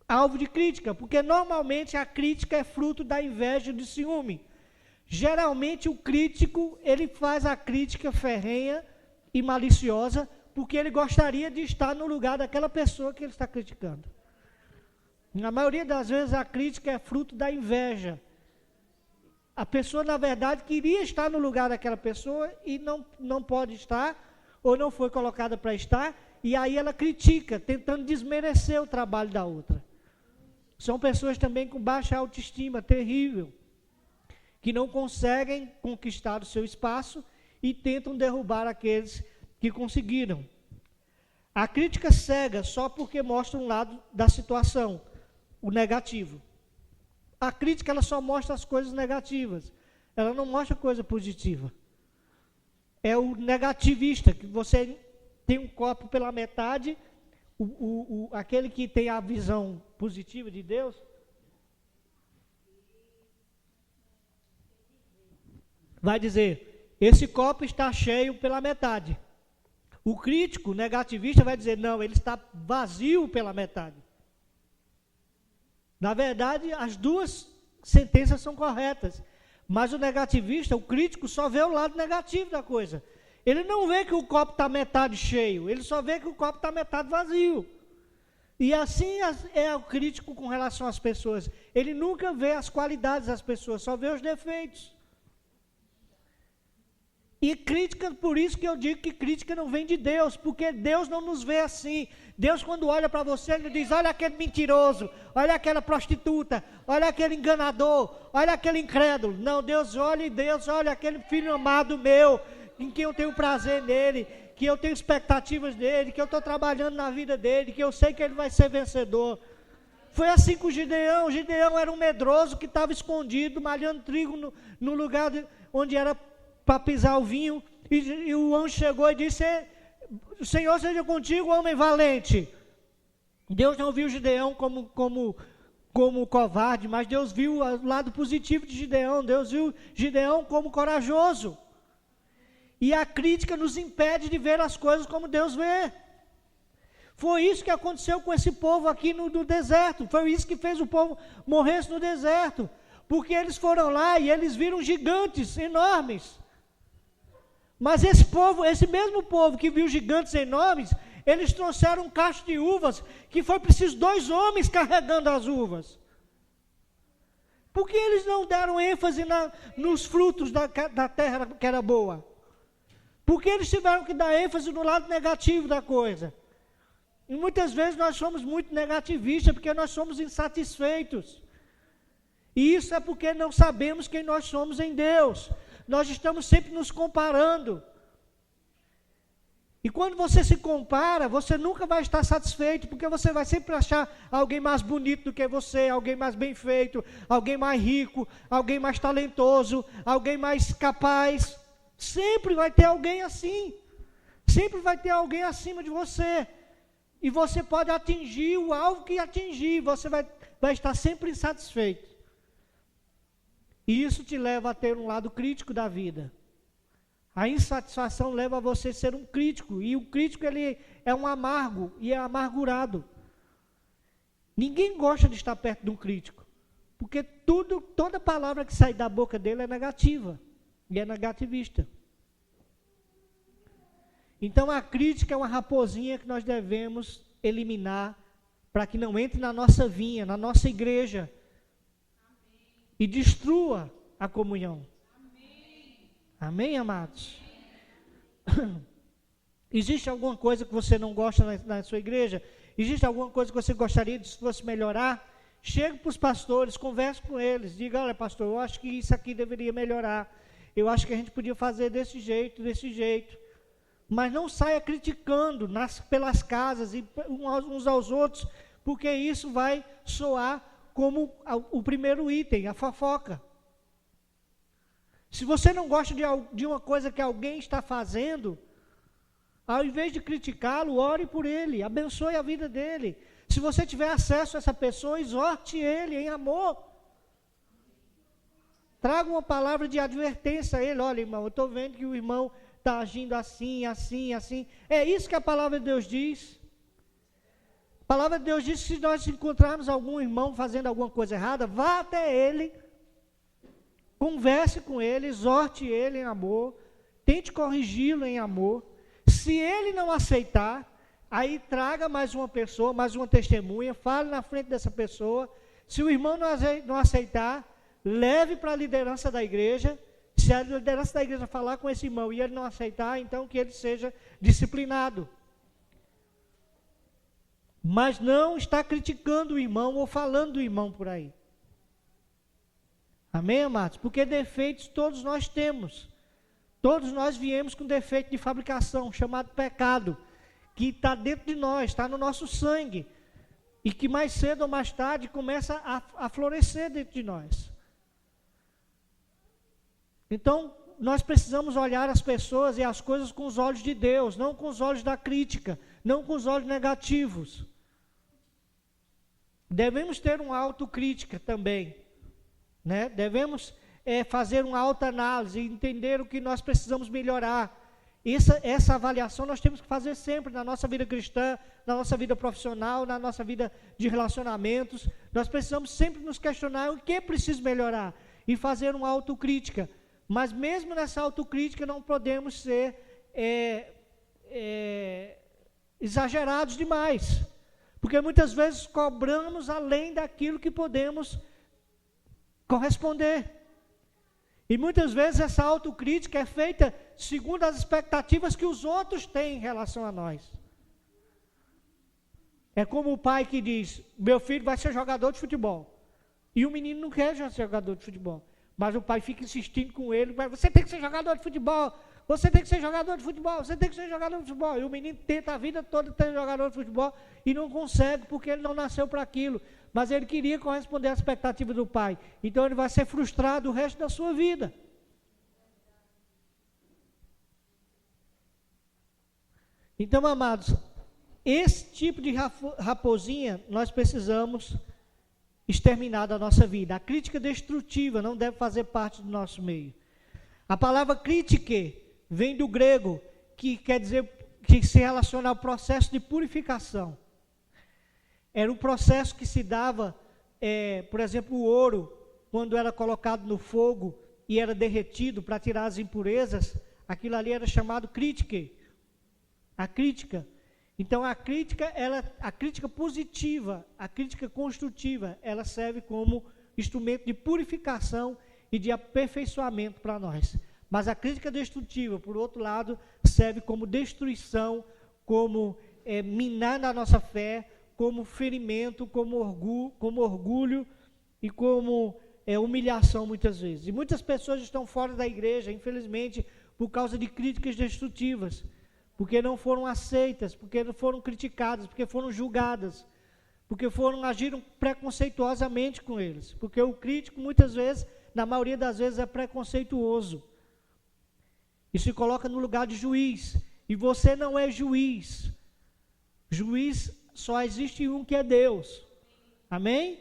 alvo de crítica, porque normalmente a crítica é fruto da inveja e do ciúme. Geralmente o crítico, ele faz a crítica ferrenha e maliciosa, porque ele gostaria de estar no lugar daquela pessoa que ele está criticando. Na maioria das vezes a crítica é fruto da inveja. A pessoa, na verdade, queria estar no lugar daquela pessoa e não pode estar, ou não foi colocada para estar, e aí ela critica, tentando desmerecer o trabalho da outra. São pessoas também com baixa autoestima, terrível, que não conseguem conquistar o seu espaço e tentam derrubar aqueles que conseguiram. A crítica cega só porque mostra um lado da situação, o negativo. A crítica, ela só mostra as coisas negativas, ela não mostra coisa positiva. É o negativista, que você tem um copo pela metade, aquele que tem a visão positiva de Deus, vai dizer, esse copo está cheio pela metade. O crítico, negativista, vai dizer, não, ele está vazio pela metade. Na verdade, as duas sentenças são corretas, mas o negativista, o crítico, só vê o lado negativo da coisa. Ele não vê que o copo está metade cheio, ele só vê que o copo está metade vazio. E assim é o crítico com relação às pessoas. Ele nunca vê as qualidades das pessoas, só vê os defeitos. E crítica, por isso que eu digo que crítica não vem de Deus, porque Deus não nos vê assim. Deus, quando olha para você, Ele diz, olha aquele mentiroso, olha aquela prostituta, olha aquele enganador, olha aquele incrédulo. Não, Deus olha aquele filho amado meu, em quem eu tenho prazer nele, que eu tenho expectativas nele, que eu estou trabalhando na vida dele, que eu sei que ele vai ser vencedor. Foi assim com o Gideão. O Gideão era um medroso que estava escondido, malhando trigo no lugar onde era para pisar o vinho, e o anjo chegou e disse, o Senhor seja contigo, homem valente. Deus não viu Gideão como covarde, mas Deus viu o lado positivo de Gideão. Deus viu Gideão como corajoso. E a crítica nos impede de ver as coisas como Deus vê. Foi isso que aconteceu com esse povo aqui no deserto. Foi isso que fez o povo morrer no deserto. Porque eles foram lá e eles viram gigantes enormes. Mas esse mesmo povo que viu gigantes enormes, eles trouxeram um cacho de uvas, que foi preciso 2 homens carregando as uvas. Por que eles não deram ênfase nos frutos da terra que era boa? Porque eles tiveram que dar ênfase no lado negativo da coisa. E muitas vezes nós somos muito negativistas, porque nós somos insatisfeitos. E isso é porque não sabemos quem nós somos em Deus. Nós estamos sempre nos comparando. E quando você se compara, você nunca vai estar satisfeito, porque você vai sempre achar alguém mais bonito do que você, alguém mais bem feito, alguém mais rico, alguém mais talentoso, alguém mais capaz. Sempre vai ter alguém assim. Sempre vai ter alguém acima de você. E você pode atingir o alvo que atingir, você vai estar sempre insatisfeito. E isso te leva a ter um lado crítico da vida. A insatisfação leva a você a ser um crítico, e o crítico ele é um amargo e é amargurado. Ninguém gosta de estar perto de um crítico, porque toda palavra que sai da boca dele é negativa, e é negativista. Então a crítica é uma raposinha que nós devemos eliminar, para que não entre na nossa vinha, na nossa igreja, e destrua a comunhão. Amém, amados? Existe alguma coisa que você não gosta na sua igreja? Existe alguma coisa que você gostaria de se fosse melhorar? Chegue para os pastores, converse com eles, diga, olha pastor, eu acho que isso aqui deveria melhorar, eu acho que a gente podia fazer desse jeito, mas não saia criticando pelas casas e uns aos outros, porque isso vai soar como o primeiro item, a fofoca. Se você não gosta de uma coisa que alguém está fazendo, ao invés de criticá-lo, ore por ele, abençoe a vida dele. Se você tiver acesso a essa pessoa, exorte ele em amor. Traga uma palavra de advertência a ele. Olha, irmão, eu estou vendo que o irmão está agindo assim, assim, assim. É isso que a palavra de Deus diz. A palavra de Deus diz que se nós encontrarmos algum irmão fazendo alguma coisa errada, vá até ele, converse com ele, exorte ele em amor, tente corrigi-lo em amor. Se ele não aceitar, aí traga mais uma pessoa, mais uma testemunha, fale na frente dessa pessoa. Se o irmão não aceitar, leve para a liderança da igreja. Se a liderança da igreja falar com esse irmão e ele não aceitar, então que ele seja disciplinado. Mas não está criticando o irmão ou falando do irmão por aí. Amém, amados? Porque defeitos todos nós temos. Todos nós viemos com defeito de fabricação, chamado pecado, que está dentro de nós, está no nosso sangue, e que mais cedo ou mais tarde começa a florescer dentro de nós. Então, nós precisamos olhar as pessoas e as coisas com os olhos de Deus, não com os olhos da crítica, não com os olhos negativos. Devemos ter uma autocrítica também, né? Devemos fazer uma autoanálise e entender o que nós precisamos melhorar. Essa avaliação nós temos que fazer sempre na nossa vida cristã, na nossa vida profissional, na nossa vida de relacionamentos. Nós precisamos sempre nos questionar o que é preciso melhorar e fazer uma autocrítica. Mas mesmo nessa autocrítica não podemos ser exagerados demais, porque muitas vezes cobramos além daquilo que podemos corresponder. E muitas vezes essa autocrítica é feita segundo as expectativas que os outros têm em relação a nós. É como o pai que diz, meu filho vai ser jogador de futebol. E o menino não quer ser jogador de futebol. Mas o pai fica insistindo com ele, você tem que ser jogador de futebol, você tem que ser jogador de futebol, você tem que ser jogador de futebol. E o menino tenta a vida toda ser jogador de futebol e não consegue, porque ele não nasceu para aquilo. Mas ele queria corresponder às expectativas do pai. Então ele vai ser frustrado o resto da sua vida. Então, amados, esse tipo de raposinha nós precisamos exterminar da nossa vida. A crítica destrutiva não deve fazer parte do nosso meio. A palavra crítica vem do grego, que quer dizer, que se relaciona ao processo de purificação. Era um processo que se dava, por exemplo, o ouro, quando era colocado no fogo e era derretido para tirar as impurezas, aquilo ali era chamado crítica. A crítica. Então a crítica positiva, a crítica construtiva, ela serve como instrumento de purificação e de aperfeiçoamento para nós. Mas a crítica destrutiva, por outro lado, serve como destruição, como minar na nossa fé, como ferimento, como orgulho e como humilhação muitas vezes. E muitas pessoas estão fora da igreja, infelizmente, por causa de críticas destrutivas, porque não foram aceitas, porque não foram criticadas, porque foram julgadas, porque agiram preconceituosamente com eles, porque o crítico muitas vezes, na maioria das vezes, é preconceituoso e se coloca no lugar de juiz, e você não é juiz. Juiz só existe um, que é Deus. Amém?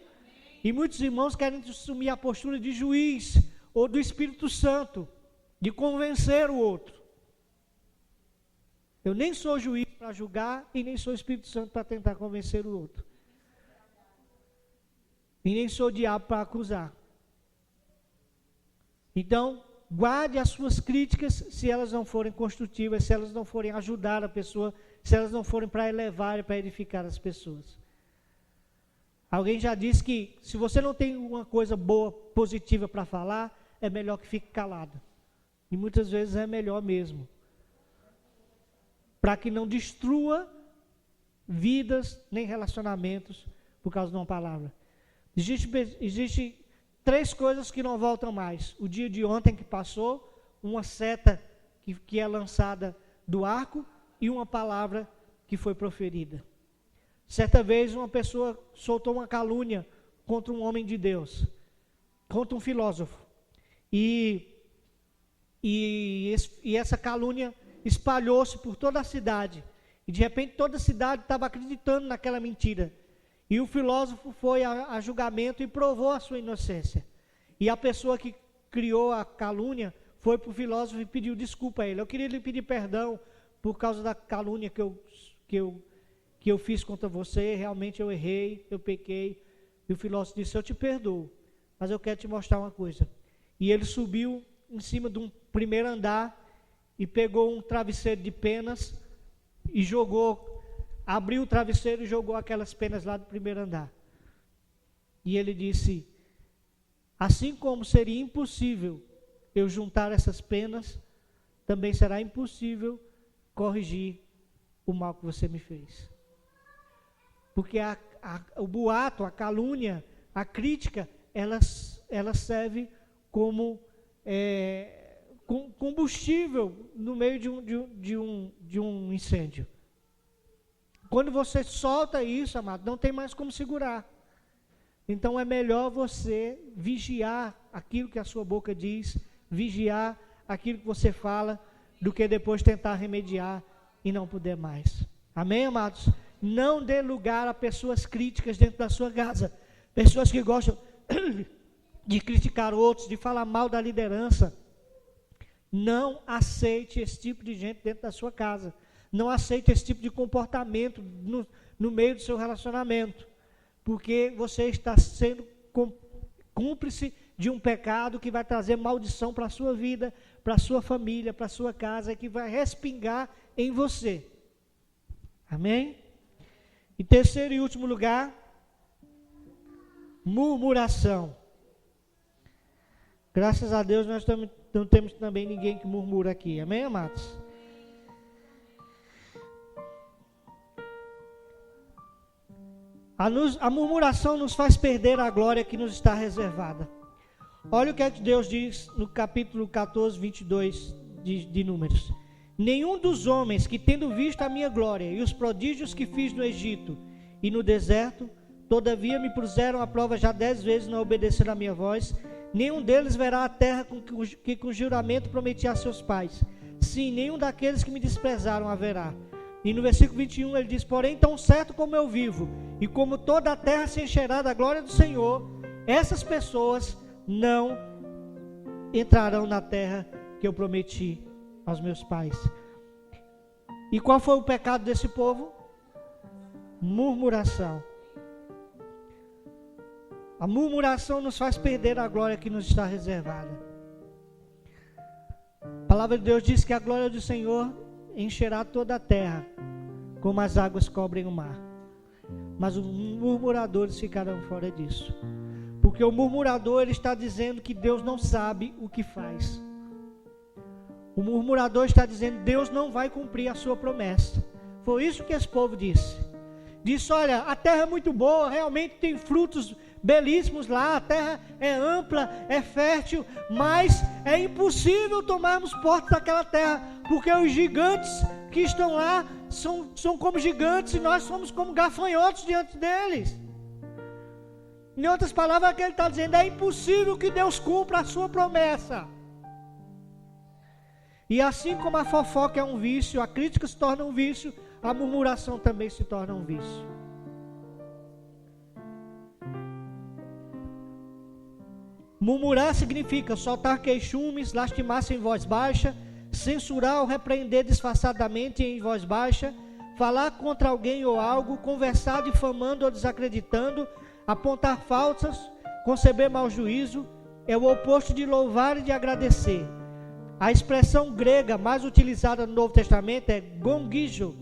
E muitos irmãos querem assumir a postura de juiz ou do Espírito Santo, de convencer o outro. Eu nem sou juiz para julgar e nem sou Espírito Santo para tentar convencer o outro. E nem sou diabo para acusar. Então, guarde as suas críticas se elas não forem construtivas, se elas não forem ajudar a pessoa, se elas não forem para elevar e para edificar as pessoas. Alguém já disse que se você não tem uma coisa boa, positiva para falar, é melhor que fique calado. E muitas vezes é melhor mesmo. Para que não destrua vidas nem relacionamentos por causa de uma palavra. Existe 3 coisas que não voltam mais. O dia de ontem que passou, uma seta que é lançada do arco e uma palavra que foi proferida. Certa vez uma pessoa soltou uma calúnia contra um homem de Deus, contra um filósofo. E essa calúnia espalhou-se por toda a cidade. E de repente toda a cidade estava acreditando naquela mentira. E o filósofo foi a julgamento e provou a sua inocência. E a pessoa que criou a calúnia foi para o filósofo e pediu desculpa a ele. Eu queria lhe pedir perdão por causa da calúnia que eu fiz contra você. Realmente eu errei, eu pequei. E o filósofo disse, eu te perdoo, mas eu quero te mostrar uma coisa. E ele subiu em cima de um primeiro andar e pegou um travesseiro de penas e abriu o travesseiro e jogou aquelas penas lá do primeiro andar. E ele disse, assim como seria impossível eu juntar essas penas, também será impossível corrigir o mal que você me fez. Porque o boato, a calúnia, a crítica, ela serve como combustível no meio de um incêndio. Quando você solta isso, amado, não tem mais como segurar. Então é melhor você vigiar aquilo que a sua boca diz, vigiar aquilo que você fala, do que depois tentar remediar e não poder mais. Amém, amados? Não dê lugar a pessoas críticas dentro da sua casa. Pessoas que gostam de criticar outros, de falar mal da liderança. Não aceite esse tipo de gente dentro da sua casa. Não aceite esse tipo de comportamento no meio do seu relacionamento. Porque você está sendo cúmplice de um pecado que vai trazer maldição para a sua vida, para a sua família, para a sua casa, e que vai respingar em você. Amém? Em terceiro e último lugar, murmuração. Graças a Deus nós não temos também ninguém que murmura aqui. Amém, amados? A murmuração nos faz perder a glória que nos está reservada. Olha o que é que Deus diz no capítulo 14, 22 de Números. Nenhum dos homens que, tendo visto a minha glória e os prodígios que fiz no Egito e no deserto, todavia me puseram à prova já 10 vezes, não obedeceram a minha voz, nenhum deles verá a terra que com juramento prometi a seus pais. Sim, nenhum daqueles que me desprezaram haverá. E no versículo 21 ele diz, porém tão certo como eu vivo, e como toda a terra se encherá da glória do Senhor, essas pessoas não entrarão na terra que eu prometi aos meus pais. E qual foi o pecado desse povo? Murmuração. A murmuração nos faz perder a glória que nos está reservada. A palavra de Deus diz que a glória do Senhor encherá toda a terra, como as águas cobrem o mar. Mas os murmuradores ficarão fora disso. Porque o murmurador, ele está dizendo que Deus não sabe o que faz. O murmurador está dizendo que Deus não vai cumprir a sua promessa. Foi isso que esse povo disse. Disse, olha, a terra é muito boa, realmente tem frutos belíssimos lá, a terra é ampla, é fértil, mas é impossível tomarmos posse daquela terra, porque os gigantes que estão lá são como gigantes e nós somos como gafanhotos diante deles. Em outras palavras, o que ele está dizendo, é impossível que Deus cumpra a sua promessa. E assim como a fofoca é um vício, a crítica se torna um vício, a murmuração também se torna um vício. Murmurar significa soltar queixumes, lastimar-se em voz baixa, censurar ou repreender disfarçadamente em voz baixa, falar contra alguém ou algo, conversar difamando ou desacreditando, apontar falsas, conceber mau juízo, é o oposto de louvar e de agradecer. A expressão grega mais utilizada no Novo Testamento é gongijo,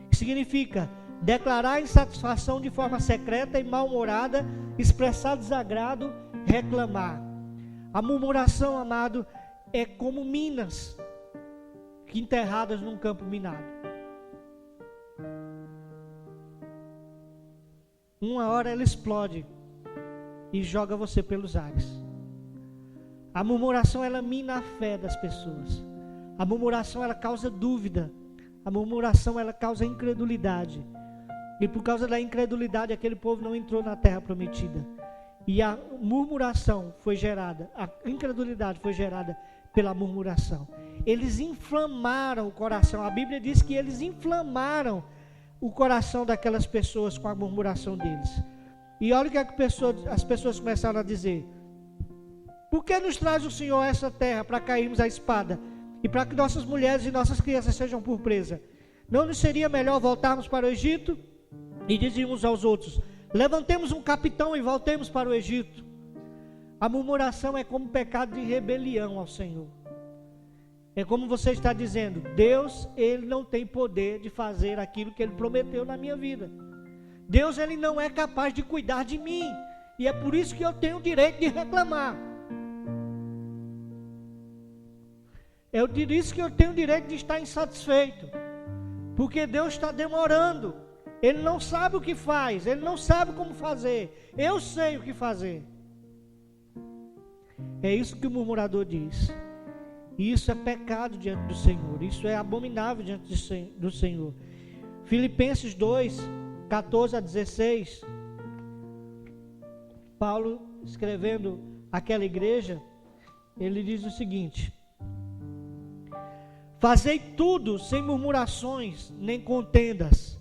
que significa declarar insatisfação de forma secreta e mal-humorada, expressar desagrado, reclamar. A murmuração, amado, é como minas enterradas num campo minado. Uma hora ela explode e joga você pelos ares. A murmuração, ela mina a fé das pessoas. A murmuração, ela causa dúvida. A murmuração, ela causa incredulidade. E por causa da incredulidade, aquele povo não entrou na terra prometida. E a murmuração foi gerada, a incredulidade foi gerada pela murmuração. Eles inflamaram o coração. A Bíblia diz que eles inflamaram o coração daquelas pessoas com a murmuração deles. E olha o que as pessoas começaram a dizer: por que nos traz o Senhor a essa terra para cairmos à espada e para que nossas mulheres e nossas crianças sejam por presa? Não nos seria melhor voltarmos para o Egito? E diziam uns aos outros: levantemos um capitão e voltemos para o Egito. A murmuração é como pecado de rebelião ao Senhor. É como você está dizendo: Deus, Ele não tem poder de fazer aquilo que Ele prometeu na minha vida. Deus, Ele não é capaz de cuidar de mim. E é por isso que eu tenho o direito de reclamar. É por isso que eu tenho o direito de estar insatisfeito. Porque Deus está demorando. Ele não sabe o que faz. Ele não sabe como fazer. Eu sei o que fazer. É isso que o murmurador diz. E isso é pecado diante do Senhor. Isso é abominável diante do Senhor. Filipenses 2, 14 a 16. Paulo, escrevendo àquela igreja, ele diz o seguinte: fazei tudo sem murmurações nem contendas,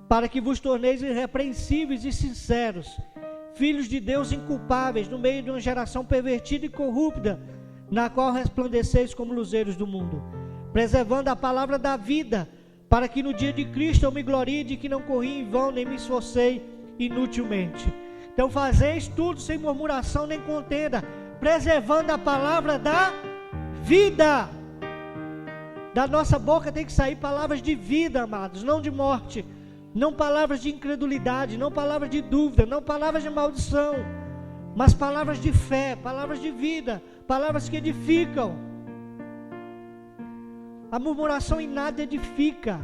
para que vos torneis irrepreensíveis e sinceros, filhos de Deus inculpáveis, no meio de uma geração pervertida e corrupta, na qual resplandeceis como luzeiros do mundo, preservando a palavra da vida, para que no dia de Cristo eu me glorie de que não corri em vão, nem me esforcei inutilmente. Então fazeis tudo sem murmuração nem contenda, preservando a palavra da vida. Da nossa boca tem que sair palavras de vida, amados, não de morte. Não palavras de incredulidade, não palavras de dúvida, não palavras de maldição, mas palavras de fé, palavras de vida, palavras que edificam. A murmuração em nada edifica.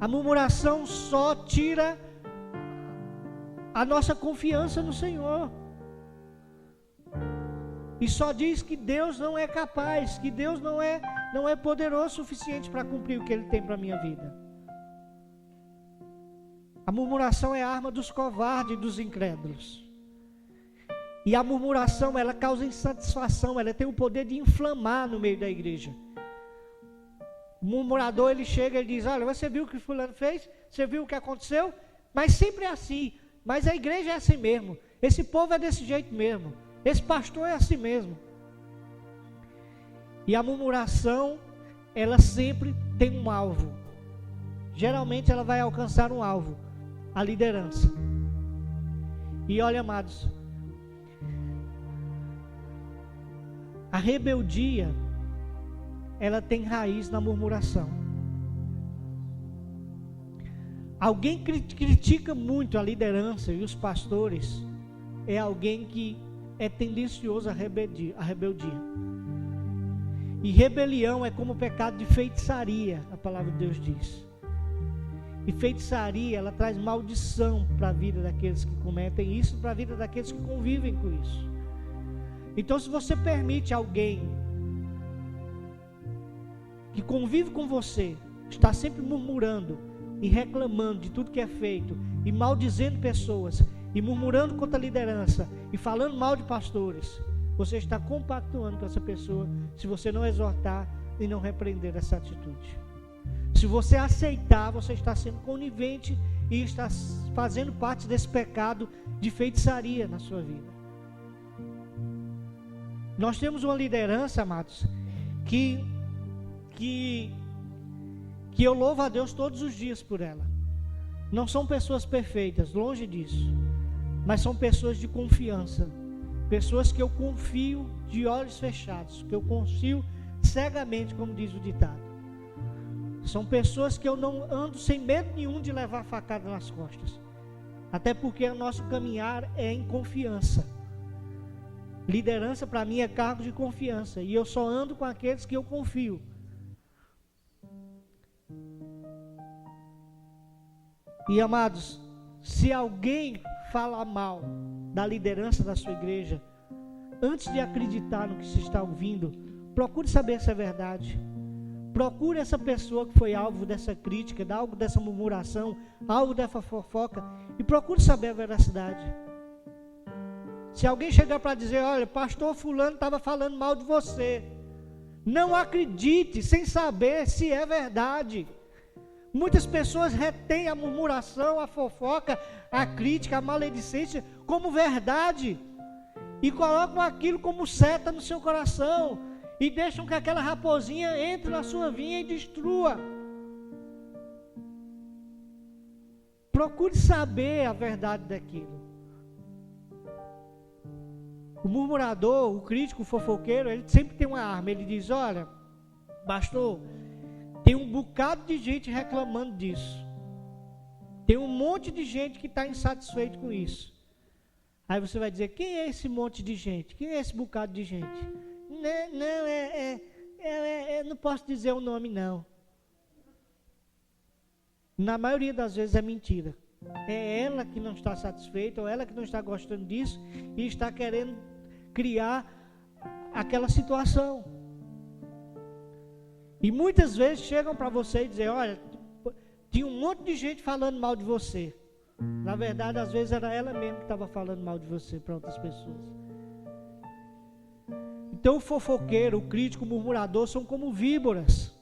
A murmuração só tira a nossa confiança no Senhor. E só diz que Deus não é capaz, que Deus não é poderoso o suficiente para cumprir o que Ele tem para a minha vida. A murmuração é a arma dos covardes e dos incrédulos. E a murmuração, ela causa insatisfação, ela tem o poder de inflamar no meio da igreja. O murmurador, ele chega e diz: olha, você viu o que fulano fez? Você viu o que aconteceu? Mas sempre é assim. Mas a igreja é assim mesmo. Esse povo é desse jeito mesmo. Esse pastor é assim mesmo. E a murmuração, ela sempre tem um alvo. Geralmente ela vai alcançar um alvo: a liderança. E olha, amados, a rebeldia, ela tem raiz na murmuração. Alguém que critica muito a liderança e os pastores é alguém que é tendencioso à rebeldia. E rebelião é como pecado de feitiçaria, a palavra de Deus diz. E feitiçaria, ela traz maldição para a vida daqueles que cometem isso, para a vida daqueles que convivem com isso. Então, se você permite alguém que convive com você, está sempre murmurando e reclamando de tudo que é feito, e maldizendo pessoas, e murmurando contra a liderança, e falando mal de pastores, você está compactuando com essa pessoa, se você não exortar e não repreender essa atitude. Se você aceitar, você está sendo conivente e está fazendo parte desse pecado de feitiçaria na sua vida. Nós temos uma liderança, amados, que eu louvo a Deus todos os dias por ela. Não são pessoas perfeitas, longe disso, mas são pessoas de confiança, pessoas que eu confio de olhos fechados, que eu confio cegamente, como diz o ditado. São pessoas que eu não ando sem medo nenhum de levar facada nas costas, até porque o nosso caminhar é em confiança. Liderança para mim é cargo de confiança, e eu só ando com aqueles que eu confio. E amados, se alguém falar mal da liderança da sua igreja, antes de acreditar no que se está ouvindo, procure saber se é verdade. Procure essa pessoa que foi alvo dessa crítica, algo dessa murmuração, algo dessa fofoca, e procure saber a veracidade. Se alguém chegar para dizer, olha, pastor fulano estava falando mal de você, não acredite sem saber se é verdade. Muitas pessoas retêm a murmuração, a fofoca, a crítica, a maledicência como verdade, e colocam aquilo como seta no seu coração, e deixam que aquela raposinha entre na sua vinha e destrua. Procure saber a verdade daquilo. O murmurador, o crítico, o fofoqueiro, ele sempre tem uma arma. Ele diz, olha, pastor, tem um bocado de gente reclamando disso. Tem um monte de gente que está insatisfeito com isso. Aí você vai dizer, quem é esse monte de gente? Quem é esse bocado de gente? Não posso dizer o nome não. Na maioria das vezes é mentira. É ela que não está satisfeita, ou ela que não está gostando disso, e está querendo criar aquela situação. E muitas vezes chegam para você e dizem, olha, tinha um monte de gente falando mal de você. Na verdade, às vezes era ela mesma que estava falando mal de você para outras pessoas. Então o fofoqueiro, o crítico, o murmurador são como víboras.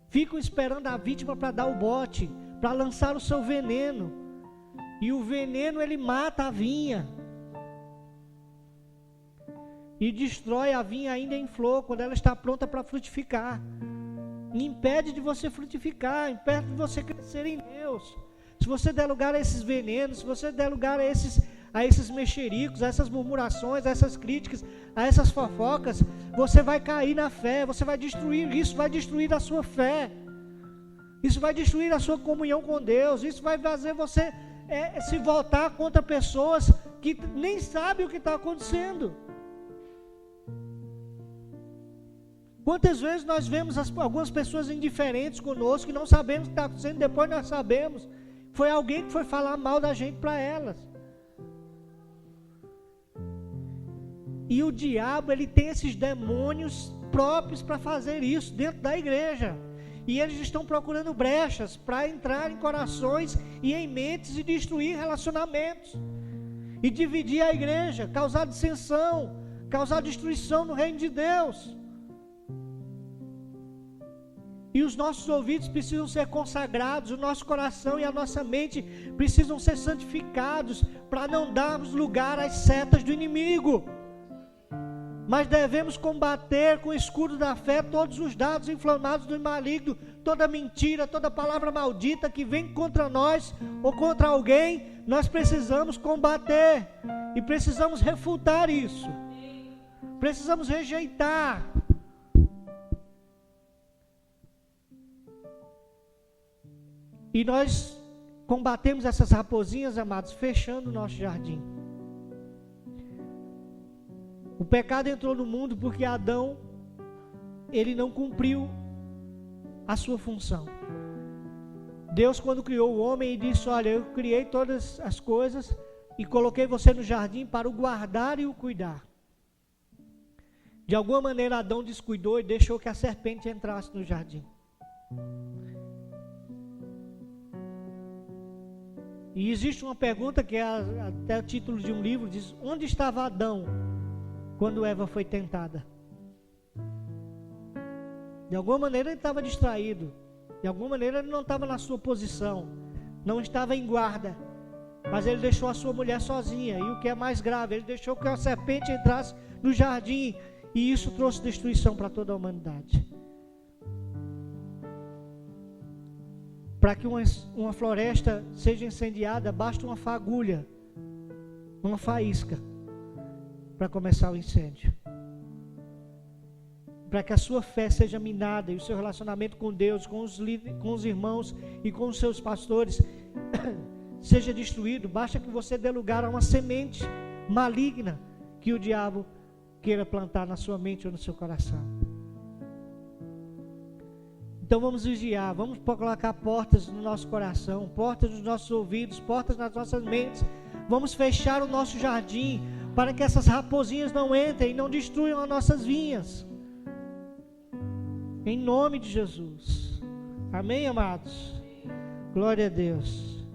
Ficam esperando a vítima para dar o bote, para lançar o seu veneno. E o veneno ele mata a vinha. E destrói a vinha ainda em flor, quando ela está pronta para frutificar. E impede de você frutificar, impede de você crescer em Deus. Se você der lugar a esses venenos, se você der lugar a esses mexericos, a essas murmurações, a essas críticas, a essas fofocas, você vai cair na fé, você vai destruir, isso vai destruir a sua fé, isso vai destruir a sua comunhão com Deus, isso vai fazer você se voltar contra pessoas que nem sabem o que está acontecendo. Quantas vezes nós vemos algumas pessoas indiferentes conosco, que não sabemos o que está acontecendo, depois nós sabemos, foi alguém que foi falar mal da gente para elas. E o diabo, ele tem esses demônios próprios para fazer isso dentro da igreja. E eles estão procurando brechas para entrar em corações e em mentes e destruir relacionamentos. E dividir a igreja, causar dissensão, causar destruição no reino de Deus. E os nossos ouvidos precisam ser consagrados, o nosso coração e a nossa mente precisam ser santificados para não darmos lugar às setas do inimigo. Mas devemos combater com o escudo da fé todos os dardos inflamados do maligno, toda mentira, toda palavra maldita que vem contra nós ou contra alguém, nós precisamos combater e precisamos refutar isso. Precisamos rejeitar. E nós combatemos essas raposinhas, amados, fechando o nosso jardim. O pecado entrou no mundo porque Adão, ele não cumpriu a sua função. Deus, quando criou o homem, disse: olha, eu criei todas as coisas e coloquei você no jardim para o guardar e o cuidar. De alguma maneira Adão descuidou e deixou que a serpente entrasse no jardim. E existe uma pergunta que é até o título de um livro, diz: onde estava Adão quando Eva foi tentada? De alguma maneira ele estava distraído, de alguma maneira ele não estava na sua posição, não estava em guarda, mas ele deixou a sua mulher sozinha. E o que é mais grave, ele deixou que a serpente entrasse no jardim, e isso trouxe destruição para toda a humanidade. Para que uma floresta seja incendiada, basta uma fagulha, uma faísca, para começar o incêndio. Para que a sua fé seja minada e o seu relacionamento com Deus, com os irmãos e com os seus pastores seja destruído, basta que você dê lugar a uma semente maligna que o diabo queira plantar na sua mente ou no seu coração. Então vamos vigiar, vamos colocar portas no nosso coração, portas nos nossos ouvidos, portas nas nossas mentes. Vamos fechar o nosso jardim para que essas raposinhas não entrem e não destruam as nossas vinhas. Em nome de Jesus. Amém, amados? Glória a Deus.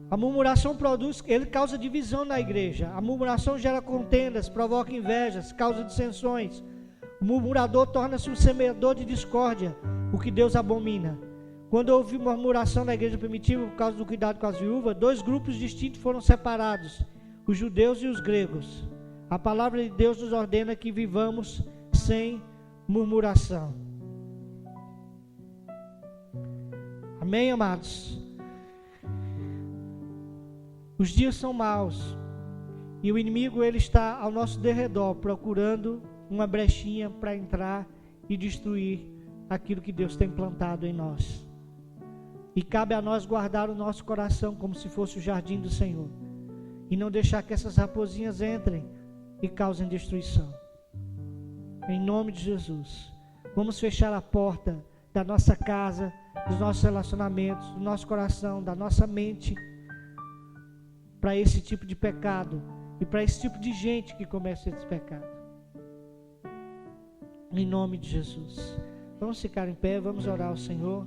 A murmuração ele causa divisão na igreja. A murmuração gera contendas, provoca invejas, causa dissensões. O murmurador torna-se um semeador de discórdia, o que Deus abomina. Quando houve murmuração na igreja primitiva por causa do cuidado com as viúvas, 2 grupos distintos foram separados, os judeus e os gregos. A palavra de Deus nos ordena que vivamos sem murmuração. Amém, amados? Os dias são maus e o inimigo ele está ao nosso derredor procurando uma brechinha para entrar e destruir aquilo que Deus tem plantado em nós. E cabe a nós guardar o nosso coração como se fosse o jardim do Senhor e não deixar que essas raposinhas entrem e causem destruição. Em nome de Jesus, vamos fechar a porta da nossa casa, dos nossos relacionamentos, do nosso coração, da nossa mente, para esse tipo de pecado e para esse tipo de gente que comete esse pecado. Em nome de Jesus. Vamos ficar em pé, vamos orar ao Senhor.